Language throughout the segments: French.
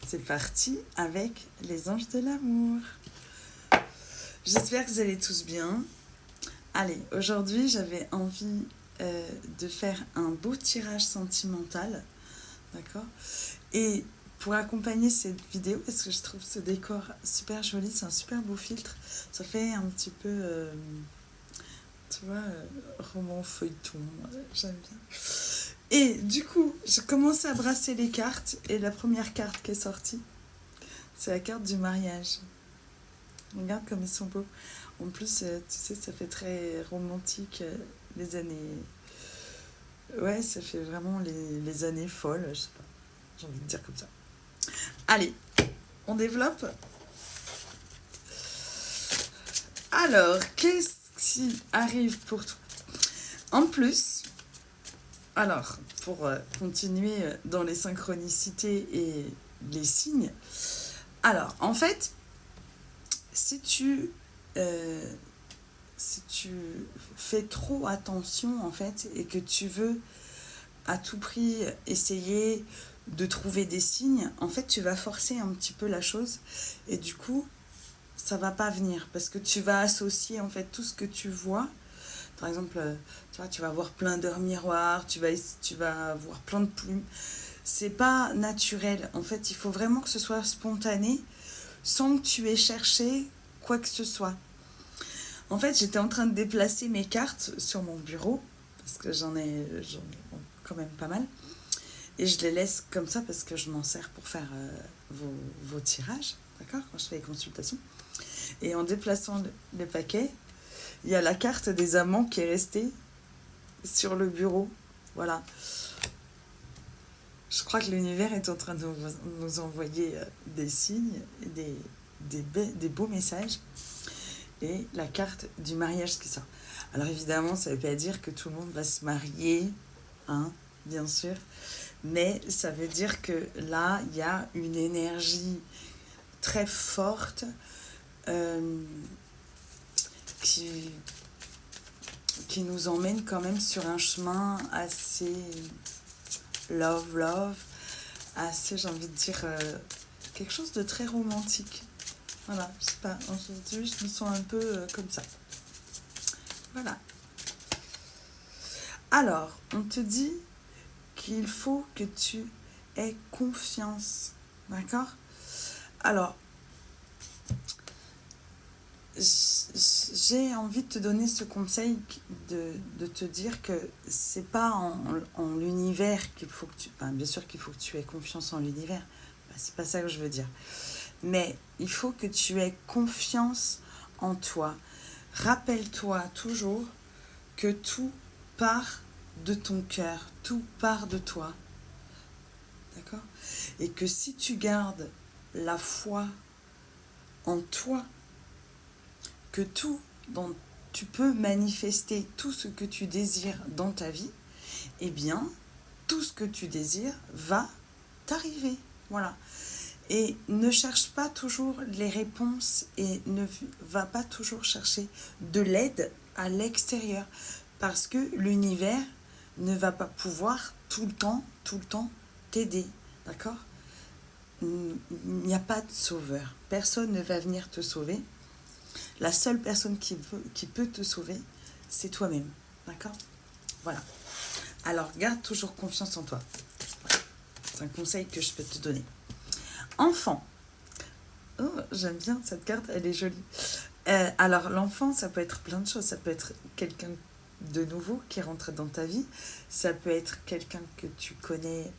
c'est parti avec les anges de l'amour. J'espère que vous allez tous bien. Allez, aujourd'hui j'avais envie de faire un beau tirage sentimental, d'accord? Et pour accompagner cette vidéo, parce que je trouve ce décor super joli, c'est un super beau filtre, ça fait un petit peu, tu vois, roman feuilleton, j'aime bien. Et du coup, j'ai commencé à brasser les cartes, et la première carte qui est sortie, c'est la carte du mariage. Regarde comme ils sont beaux. En plus, tu sais, ça fait très romantique, les années... Ouais, ça fait vraiment les années folles, je sais pas. J'ai envie de dire comme ça. Allez, on développe. Alors, qu'est-ce qui arrive pour toi? En plus, alors, pour continuer dans les synchronicités et les signes, alors, en fait, si tu fais trop attention, en fait, et que tu veux à tout prix essayer de trouver des signes, en fait, tu vas forcer un petit peu la chose, et du coup, ça va pas venir, parce que tu vas associer, en fait, tout ce que tu vois. Par exemple, tu vois, tu vas voir plein d'heures miroirs, tu vas voir plein de plumes. C'est pas naturel. En fait, il faut vraiment que ce soit spontané, sans que tu aies cherché quoi que ce soit. En fait, j'étais en train de déplacer mes cartes sur mon bureau, parce que j'en ai quand même pas mal. Et je les laisse comme ça parce que je m'en sers pour faire vos tirages, d'accord, quand je fais les consultations. Et en déplaçant le paquet, il y a la carte des amants qui est restée sur le bureau. Voilà. Je crois que l'univers est en train de nous envoyer des signes, des beaux messages. Et la carte du mariage qui sort. Alors évidemment, ça ne veut pas dire que tout le monde va se marier, hein, bien sûr. Mais ça veut dire que là, il y a une énergie très forte qui nous emmène quand même sur un chemin assez love, assez, j'ai envie de dire, quelque chose de très romantique. Voilà, je sais pas, aujourd'hui je me sens un peu comme ça. Voilà. Alors, on te dit qu'il faut que tu aies confiance, d'accord? Alors, j'ai envie de te donner ce conseil de te dire que c'est pas en l'univers qu'il faut que tu... Enfin, bien sûr qu'il faut que tu aies confiance en l'univers, c'est pas ça que je veux dire. Mais il faut que tu aies confiance en toi. Rappelle-toi toujours que tout part de ton cœur, tout part de toi. D'accord? Et que si tu gardes la foi en toi, que tu peux manifester tout ce que tu désires dans ta vie, eh bien, tout ce que tu désires va t'arriver. Voilà. Et ne cherche pas toujours les réponses et ne va pas toujours chercher de l'aide à l'extérieur, parce que l'univers ne va pas pouvoir tout le temps t'aider, d'accord? Il n'y a pas de sauveur, personne ne va venir te sauver. La seule personne qui peut te sauver, c'est toi-même, d'accord? Voilà. Alors, garde toujours confiance en toi. C'est un conseil que je peux te donner. Enfant. Oh, j'aime bien cette carte, elle est jolie. Alors, l'enfant, ça peut être plein de choses. Ça peut être quelqu'un de nouveau qui rentre dans ta vie. Ça peut être quelqu'un que tu connais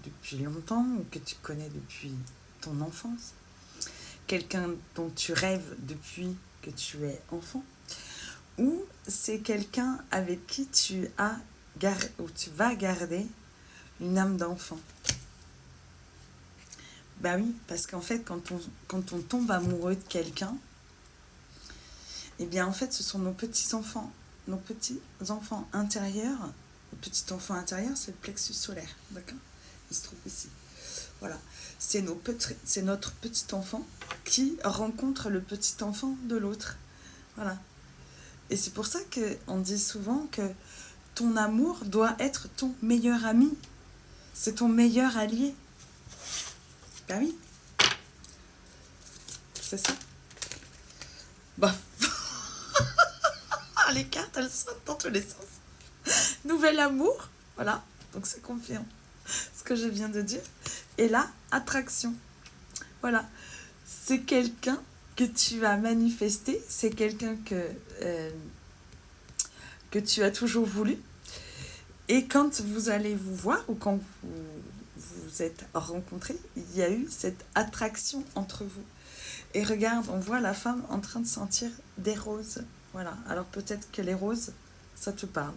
depuis longtemps ou que tu connais depuis ton enfance. Quelqu'un dont tu rêves depuis que tu es enfant. Ou c'est quelqu'un avec qui tu vas garder une âme d'enfant. Bah oui, parce qu'en fait, quand on tombe amoureux de quelqu'un, eh bien, en fait, ce sont nos petits-enfants intérieurs. Le petit enfant intérieur, c'est le plexus solaire, d'accord? Il se trouve ici. Voilà. C'est notre petit enfant qui rencontre le petit enfant de l'autre. Voilà. Et c'est pour ça qu'on dit souvent que ton amour doit être ton meilleur ami. C'est ton meilleur allié. Ben oui. C'est ça. Bah. Les cartes, elles sautent dans tous les sens. Nouvel amour. Voilà. Donc c'est confirme ce que je viens de dire. Et là, attraction. Voilà. C'est quelqu'un que tu as manifesté. C'est quelqu'un que tu as toujours voulu. Et quand vous allez vous voir ou quand vous êtes rencontrés, il y a eu cette attraction entre vous. Et regarde, on voit la femme en train de sentir des roses. Voilà. Alors peut-être que les roses, ça te parle.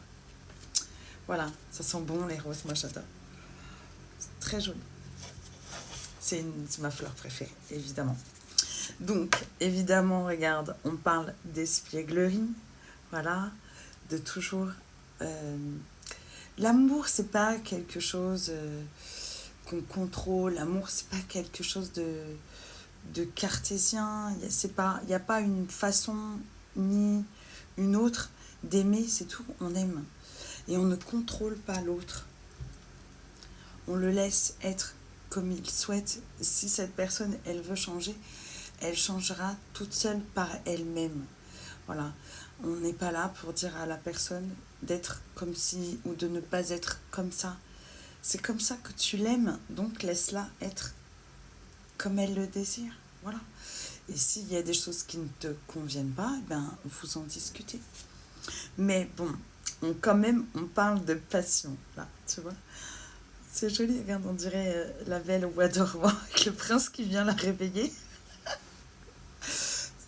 Voilà, ça sent bon les roses, moi j'adore. C'est très joli. C'est ma fleur préférée, évidemment. Donc, évidemment, regarde, on parle d'espièglerie. Voilà, de toujours... L'amour, c'est pas quelque chose qu'on contrôle. L'amour, c'est pas quelque chose de cartésien. Il n'y a pas une façon ni une autre d'aimer, c'est tout. On aime. Et on ne contrôle pas l'autre. On le laisse être comme il souhaite. Si cette personne, elle veut changer, elle changera toute seule par elle-même. Voilà. On n'est pas là pour dire à la personne d'être comme si ou de ne pas être comme ça. C'est comme ça que tu l'aimes, donc laisse-la être comme elle le désire. Voilà. Et s'il y a des choses qui ne te conviennent pas, ben, vous en discutez. Mais bon, quand même, on parle de passion, là, tu vois. C'est joli, regarde, on dirait la belle au bois dormant avec le prince qui vient la réveiller.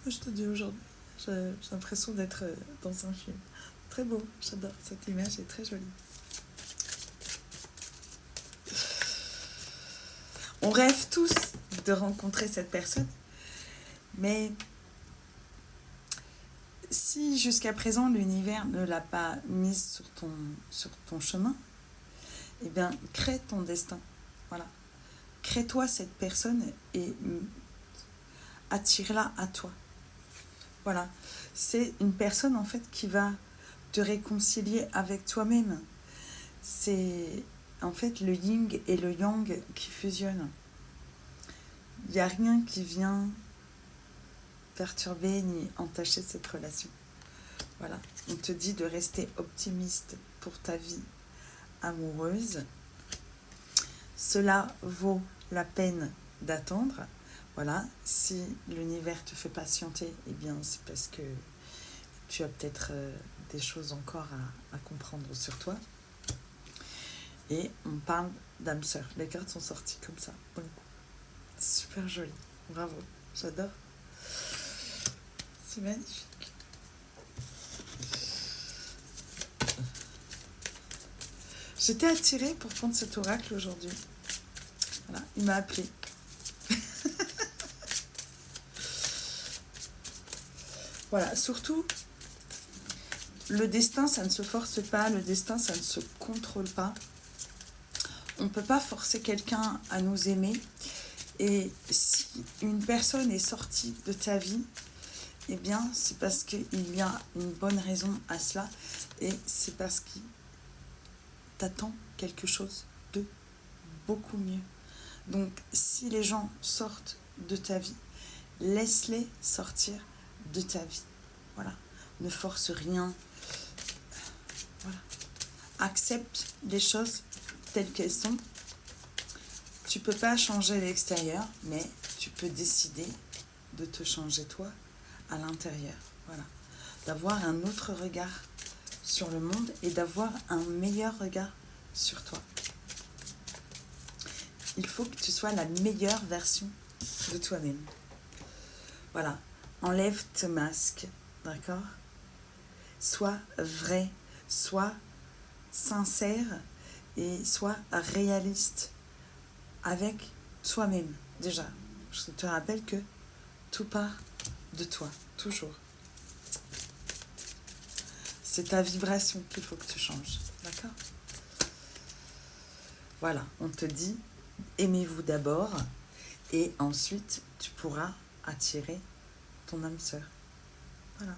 Je te dis aujourd'hui, j'ai l'impression d'être dans un film. Très beau, j'adore, cette image est très jolie. On rêve tous de rencontrer cette personne, mais si jusqu'à présent l'univers ne l'a pas mise sur ton chemin, eh bien, crée ton destin. Voilà. Crée-toi cette personne et attire-la à toi. Voilà. C'est une personne, en fait, qui va te réconcilier avec toi-même. C'est, en fait, le yin et le yang qui fusionnent. Il n'y a rien qui vient perturber ni entacher cette relation. Voilà. On te dit de rester optimiste pour ta vie amoureuse. Cela vaut la peine d'attendre. Voilà, si l'univers te fait patienter, eh bien c'est parce que tu as peut-être des choses encore à comprendre sur toi. Et on parle d'âme sœur. Les cartes sont sorties comme ça. Bon, super joli. Bravo, j'adore. C'est magnifique. J'étais attirée pour prendre cet oracle aujourd'hui. Voilà, il m'a appelé. Voilà, surtout, le destin, ça ne se force pas, le destin, ça ne se contrôle pas. On ne peut pas forcer quelqu'un à nous aimer. Et si une personne est sortie de ta vie, eh bien, c'est parce qu'il y a une bonne raison à cela. Et c'est parce qu'il t'attend quelque chose de beaucoup mieux. Donc, si les gens sortent de ta vie, laisse-les sortir de ta vie. Voilà. Ne force rien. Voilà. Accepte les choses telles qu'elles sont. Tu peux pas changer l'extérieur, mais tu peux décider de te changer toi à l'intérieur. Voilà. D'avoir un autre regard sur le monde et d'avoir un meilleur regard sur toi. Il faut que tu sois la meilleure version de toi-même. Voilà. Enlève tes masques, d'accord? Sois vrai, sois sincère et sois réaliste avec toi-même. Déjà, je te rappelle que tout part de toi, toujours. C'est ta vibration qu'il faut que tu changes, d'accord? Voilà, on te dit, aimez-vous d'abord et ensuite tu pourras attirer ton âme sœur. Voilà,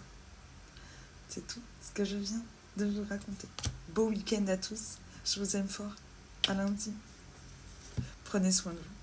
c'est tout ce que je viens de vous raconter. Beau week-end à tous, je vous aime fort, à lundi. Prenez soin de vous.